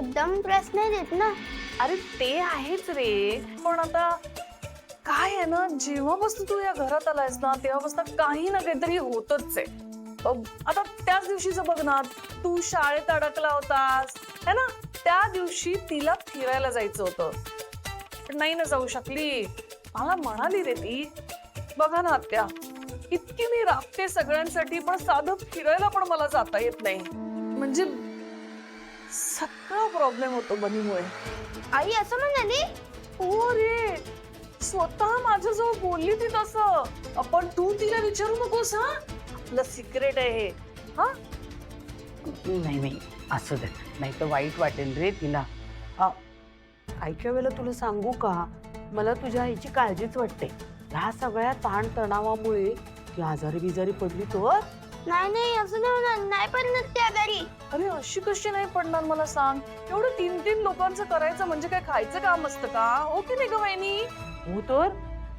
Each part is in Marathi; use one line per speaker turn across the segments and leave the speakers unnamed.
मुद्दाम त्रास नाही देत ना.
अरे ते आहेच रे, पण आता काय आहे ना, जेव्हापासून तू या घरात आलायस ना तेव्हापासून काही ना काहीतरी होतच आहे. आता त्याच दिवशीचं बघ ना, तू शाळेत अडकला होतास है ना, त्या दिवशी तिला फिरायला जायचं होतं पण नाही ना जाऊ शकली. मला म्हणाली रे ती, बघा ना आत्या, इतकी मी राबते सगळ्यांसाठी पण साधं फिरायला पण मला जाता येत नाही. म्हणजे सगळा प्रॉब्लेम होतो बनीमुळे.
आई असं म्हणाली?
हो रे, स्वतः माझ्याजवळ बोलली ती तसं. आपण तू तिला विचारू नकोस हा, आपलं सिक्रेट आहे हे. हा
नाही नाही असं दे, नाही तर वाईट वाटेल रे तिला. आईच्या वेळेला तुला सांगू का, मला तुझ्या आईची काळजीच वाटते. ह्या सगळ्या ताण तणावामुळे ती आजारी बिजारी पडली तर.
नाही नाही असं नाही होणार, नाही पडणार त्या घरी.
अरे अशी कशी नाही पडणार मला सांग. एवढं 3-3 लोकांचं करायचं म्हणजे काय खायचं काम असतं का? हो की नाही ग वहिनी?
हो तर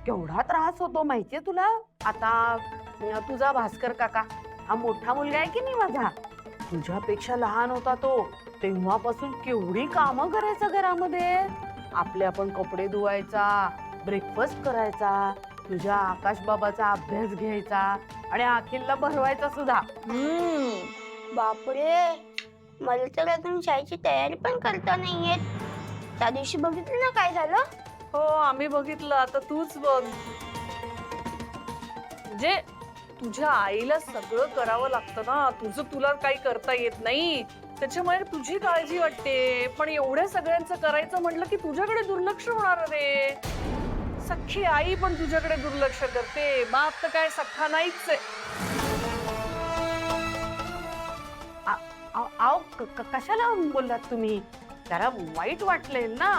केवढा त्रास होतो माहितीये तुला. आता तुझा भास्कर काका हा मोठा मुलगा आहे की नाही माझा, तुझ्यापेक्षा लहान होता तो, तेव्हापासून केवढी कामं करायचा घरामध्ये. आपले आपण कपडे धुवायचा, ब्रेकफास्ट करायचा, तुझ्या आकाश बाबाचा अभ्यास घ्यायचा आणि अखिलला भरवायचा सुद्धा.
बापरे, मला तर अजून शाळेची तयारी पण करता नाही येत. त्या दिवशी बघितलं ना काय झालं.
हो आम्ही बघितलं, आता तूच बघ. म्हणजे तुझ्या आईला सगळं करावं लागतं ना, तुझं तुला काही करता येत नाही, त्याच्यामुळे तुझी काळजी वाटते. पण एवढ्या सगळ्यांचं करायचं म्हटलं की तुझ्याकडे दुर्लक्ष होणार रे. सख्खी आई पण तुझ्याकडे दुर्लक्ष करते, बाप तर काय सख्खा नाहीच आहे.
आओ कशाला बोललात तुम्ही? त्याला वाईट वाटलेल ना.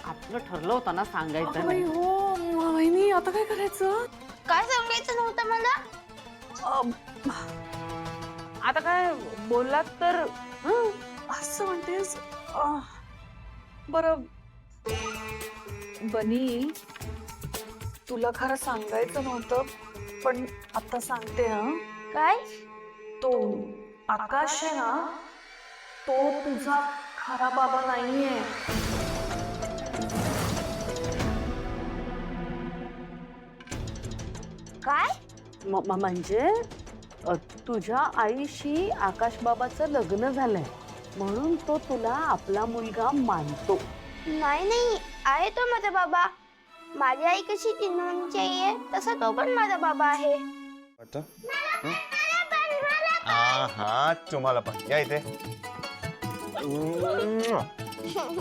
आपलं ठरलं होतं ना सांगायचं नाही.
हो वहिनी, आता काय करायचं?
काय सांगायचं नव्हतं मला.
आता काय बोललात तर
असं म्हणतेस? बरं बनी, तुला खरं सांगायचं नव्हतं पण आता सांगते हा.
काय?
तो आकाश आहे ना, तो तुझा खरा बाबा नाहीये.
काय?
म्हणजे तुझ्या आईशी आकाश बाबाचं लग्न झालंय म्हणून तो तुला आपला मुलगा मानतो.
नाही नाही, आहे तो माझा बाबा. माझी आई कशी चिन्हूनची आई आहे तसा तो पण माझा बाबा आहे.
हा तुम्हाला पण या इथे.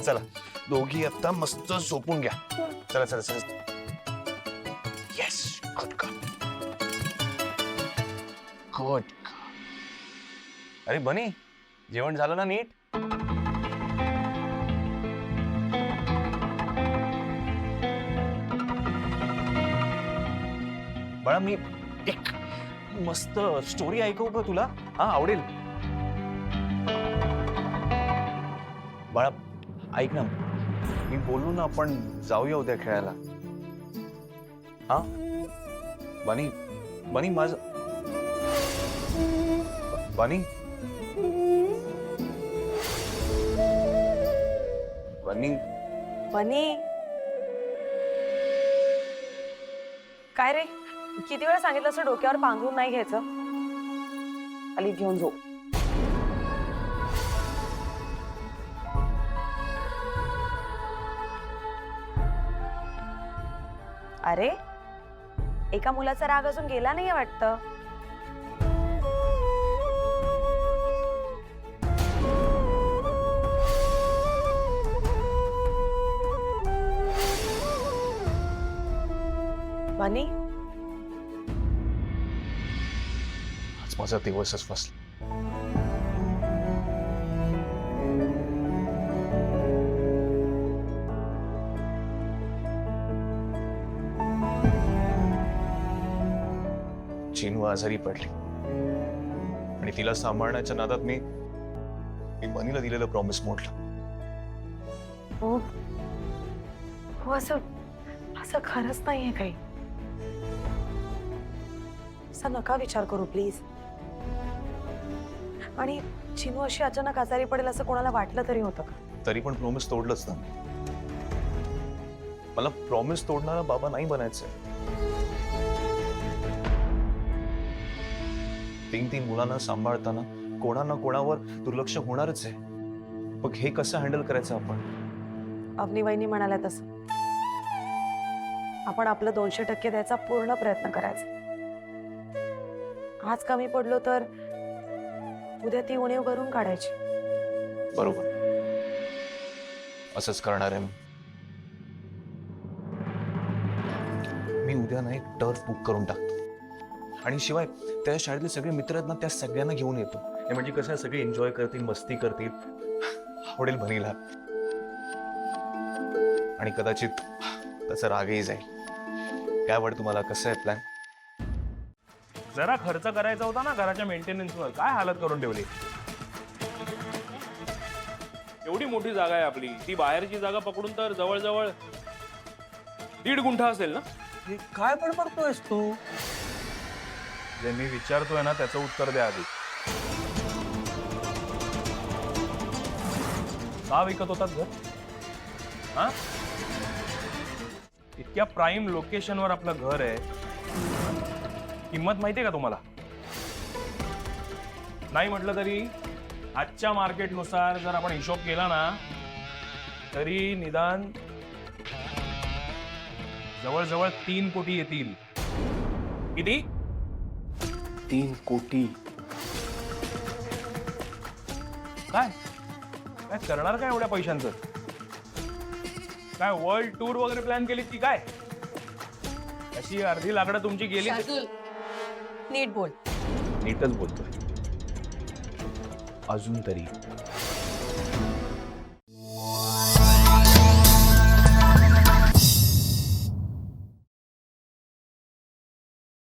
चला दोघी आता मस्त झोपून घ्या. चला चला चला. Yes, good good. अरे बनी, जेवण झालं ना नीट? बाळा मी एक मस्त स्टोरी ऐकवू का तुला? हा आवडेल. बाळा ऐक ना, मी बोललो ना आपण जाऊया उद्या खेळायला. हा बनी, बनी माझ बनी बनी
बनी काय रे, किती वेळा सांगितलं असं डोक्यावर पांघरून नाही घ्यायचं. खाली घेऊन झोप. अरे एका मुलाचा राग अजून गेला नाहीये वाटतं. बनी,
आज माझा दिवसच फसला. चिनू आजारी पडली आणि तिला सांभाळण्याच्या नादात मी बनीला दिलेलं प्रॉमिस मोडलं.
हो असं असं खरंच नाहीये काही. असा नका विचार करू प्लीज. आणि चिनू अशी अचानक आजारी पडेल असं कोणाला वाटलं तरी होतं का?
तरी पण प्रॉमिस तोडलंच ना. मला प्रॉमिस तोडणारा बाबा नाही बनायचंय. 3 मुलांना सांभाळताना कोणा ना कोणावर दुर्लक्ष होणारच आहे. मग हे कसं हँडल करायचं आपण?
अवनी वहिनी म्हणाल्या तसं आपण आपलं 200% द्यायचा पूर्ण प्रयत्न करायचा. आज कमी पडलो तर उद्या ती उणीव भरून काढायची.
बरोबर, असंच करणार आहे मी. उद्या ना एक टर्फ बुक करून टाकतो आणि शिवाय त्या शाळेतले सगळे मित्र आहेत ना, त्या सगळ्यांना घेऊन येतो. हे म्हणजे कसं आहे, सगळे एन्जॉय करतील, मस्ती करतील, आवडेल बनीला आणि कदाचित त्याचा रागही जाईल. काय वाटतं तुम्हाला, कसं आहे प्लॅन?
जरा खर्च करायचा होता ना घराच्या मेंटेनन्सवर, काय हालत करून ठेवली. एवढी मोठी जागा आहे आपली, ती बाहेरची जागा पकडून तर जवळजवळ 1.5 गुंठा असेल ना.
काय पण करतोयस तू?
जे मी विचारतोय ना त्याचं उत्तर द्या आधी. का विकत होतात घर? हा, इतक्या प्राईम लोकेशनवर आपलं घर आहे, किंमत माहितीये का तुम्हाला? नाही म्हटलं तरी आजच्या मार्केटनुसार जर आपण हिशोब केला ना तरी निदान जवळजवळ 3 कोटी येतील. किती?
3 कोटी.
काय काय करणार काय एवढ्या पैशांचं? काय वर्ल्ड टूर वगैरे प्लॅन केली की काय? अशी अर्धी लाकडं तुमची गेली.
नीट बोल.
नीटच बोलतोय. अजून तरी